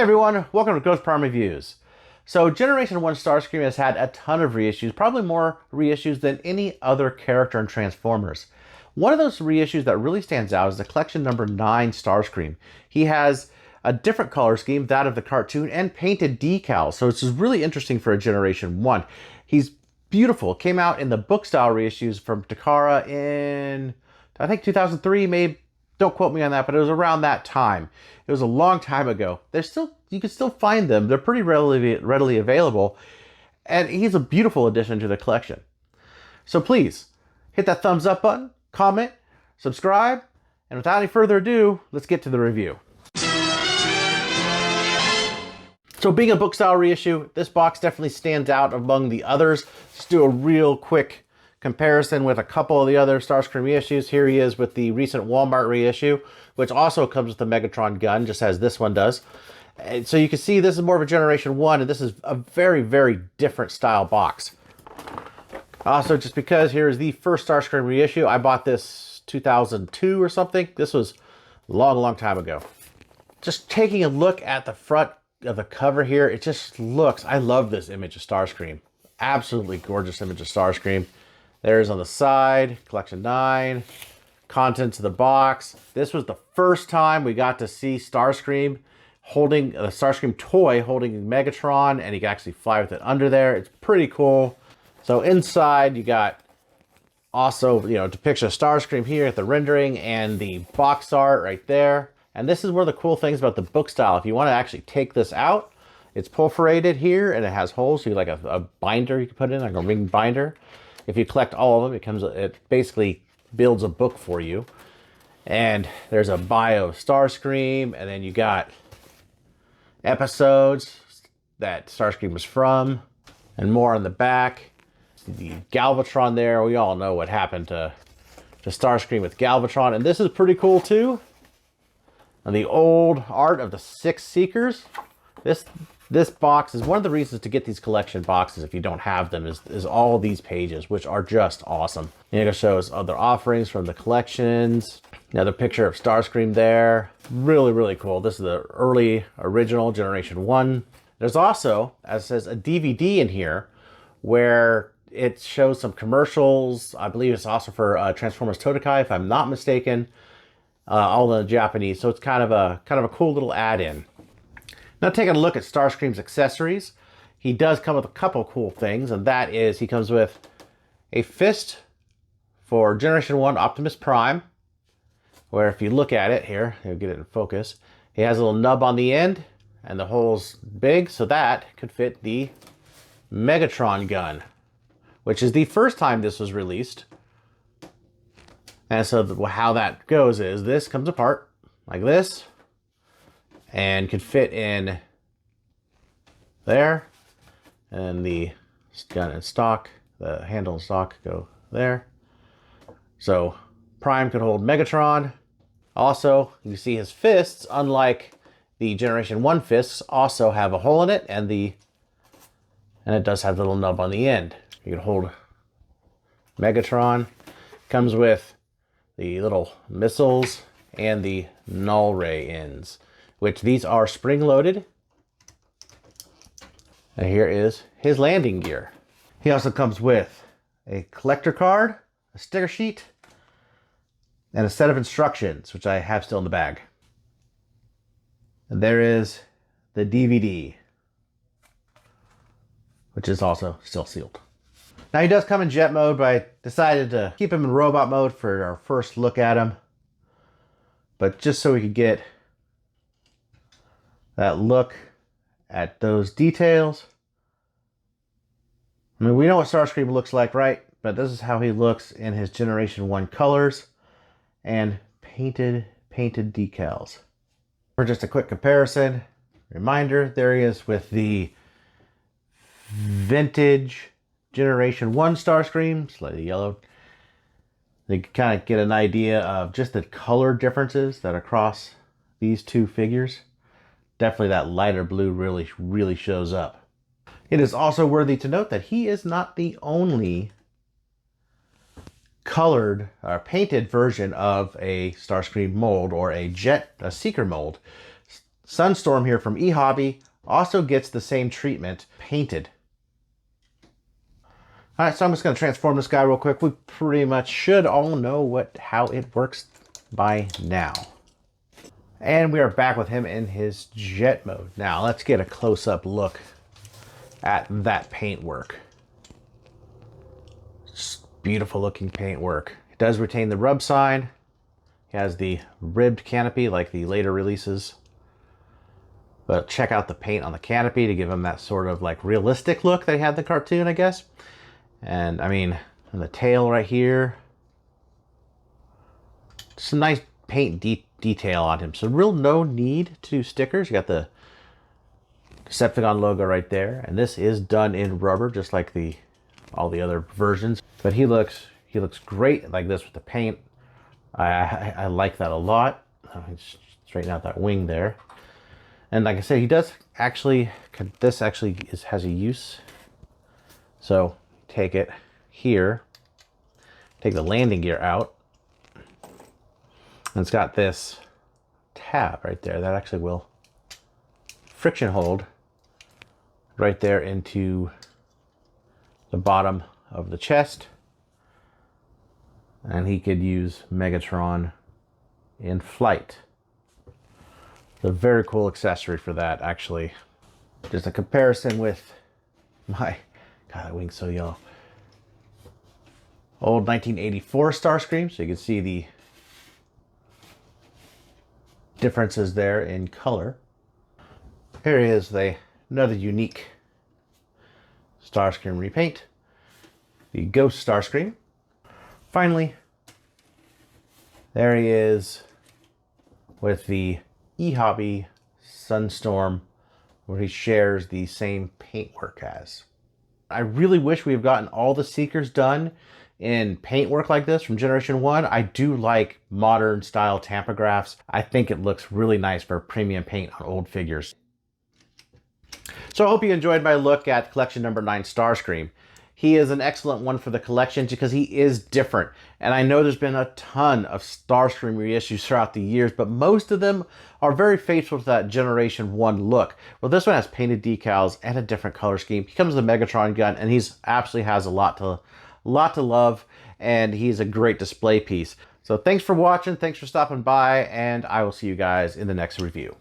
everyone, welcome to Ghost Prime Reviews. So Generation 1 Starscream has had a ton of reissues, probably more reissues than any other character in Transformers. One of those reissues that really stands out is the collection number 9 Starscream. He has a different color scheme, that of the cartoon, and painted decals, so this is really interesting for a Generation 1. He's beautiful. Came out in the book style reissues from Takara in, I think 2003, maybe. Don't quote me on that, but it was around that time. It was a long time ago. You can still find them. They're pretty readily available. And he's a beautiful addition to the collection. So please, hit that thumbs up button, comment, subscribe, and without any further ado, let's get to the review. So being a book style reissue, this box definitely stands out among the others. Let's do a real quick comparison with a couple of the other Starscream reissues. Here he is with the recent Walmart reissue, which also comes with the Megatron gun, just as this one does. And so you can see this is more of a Generation 1, and this is a very, very different style box. Also, just because here is the first Starscream reissue, I bought this 2002 or something. This was a long, long time ago. Just taking a look at the front of the cover here, it just looks, I love this image of Starscream. Absolutely gorgeous image of Starscream. There's on the side, collection 9, contents of the box. This was the first time we got to see Starscream holding a Starscream toy, holding Megatron, and he can actually fly with it under there. It's pretty cool. So inside you got also, depiction of Starscream here at the rendering and the box art right there. And this is one of the cool things about the book style. If you want to actually take this out, it's perforated here and it has holes. So you like a binder you can put in, like a ring binder. If you collect all of them, it basically builds a book for you. And there's a bio of Starscream, and then you got episodes that Starscream was from, and more on the back. The Galvatron there, we all know what happened to Starscream with Galvatron, and this is pretty cool too. And the old art of the 6 Seekers. This box is one of the reasons to get these collection boxes if you don't have them is all these pages, which are just awesome. And it shows other offerings from the collections. Another picture of Starscream there. Really, really cool. This is the early original Generation 1. There's also, as it says, a DVD in here where it shows some commercials. I believe it's also for Transformers Totokai, if I'm not mistaken. All in Japanese, so it's kind of a cool little add-in. Now taking a look at Starscream's accessories, he does come with a couple cool things, and that is he comes with a fist for Generation 1 Optimus Prime, where if you look at it here, you'll get it in focus, he has a little nub on the end, and the hole's big, so that could fit the Megatron gun, which is the first time this was released. And so how that goes is this comes apart like this and can fit in there, and the gun and stock, the handle and stock go there. So Prime could hold Megatron. Also, you see his fists, unlike the Generation 1 fists, also have a hole in it, and it does have the little nub on the end. You can hold Megatron. Comes with the little missiles and the null ray ends, which these are spring-loaded. And here is his landing gear. He also comes with a collector card, a sticker sheet, and a set of instructions, which I have still in the bag. And there is the DVD, which is also still sealed. Now he does come in jet mode, but I decided to keep him in robot mode for our first look at him. But just so we could get that look at those details. I mean, we know what Starscream looks like, right? But this is how he looks in his Generation 1 colors and painted decals. For just a quick comparison, reminder, there he is with the vintage Generation 1 Starscream, slightly yellowed. You can kind of get an idea of just the color differences that are across these two figures. Definitely that lighter blue really shows up. It is also worthy to note that he is not the only colored or painted version of a Starscream mold or a Seeker mold. Sunstorm here from eHobby also gets the same treatment, painted. All right, so I'm just going to transform this guy real quick. We pretty much should all know how it works by now. And we are back with him in his jet mode. Now let's get a close-up look at that paintwork. Just beautiful looking paintwork. It does retain the rub side. It has the ribbed canopy like the later releases. But check out the paint on the canopy to give him that sort of like realistic look they had in the cartoon, I guess. And I mean, and the tail right here. Some nice paint detail on him. So real no need to do stickers. You got the Decepticon logo right there. And this is done in rubber, just like all the other versions. But he looks great like this with the paint. I like that a lot. Straighten out that wing there. And like I said, he does actually, this actually has a use. So take it here, take the landing gear out, and it's got this tab right there that actually will friction hold right there into the bottom of the chest. And he could use Megatron in flight. It's a very cool accessory for that, actually. Just a comparison with my, God, that wing's so yellow. Old 1984 Starscream, so you can see the differences there in color. Here is another unique Starscream repaint, the Ghost Starscream. Finally, there he is with the eHobby Sunstorm, where he shares the same paintwork as. I really wish we've gotten all the Seekers done in paintwork like this from Generation 1. I do like modern style tampagraphs. I think it looks really nice for premium paint on old figures. So I hope you enjoyed my look at collection number 9 Starscream. He is an excellent one for the collection because he is different. And I know there's been a ton of Starscream reissues throughout the years, but most of them are very faithful to that Generation 1 look. Well, this one has painted decals and a different color scheme. He comes with a Megatron gun, and he's absolutely has a lot to love, and he's a great display piece. So thanks for watching, thanks for stopping by, and I will see you guys in the next review.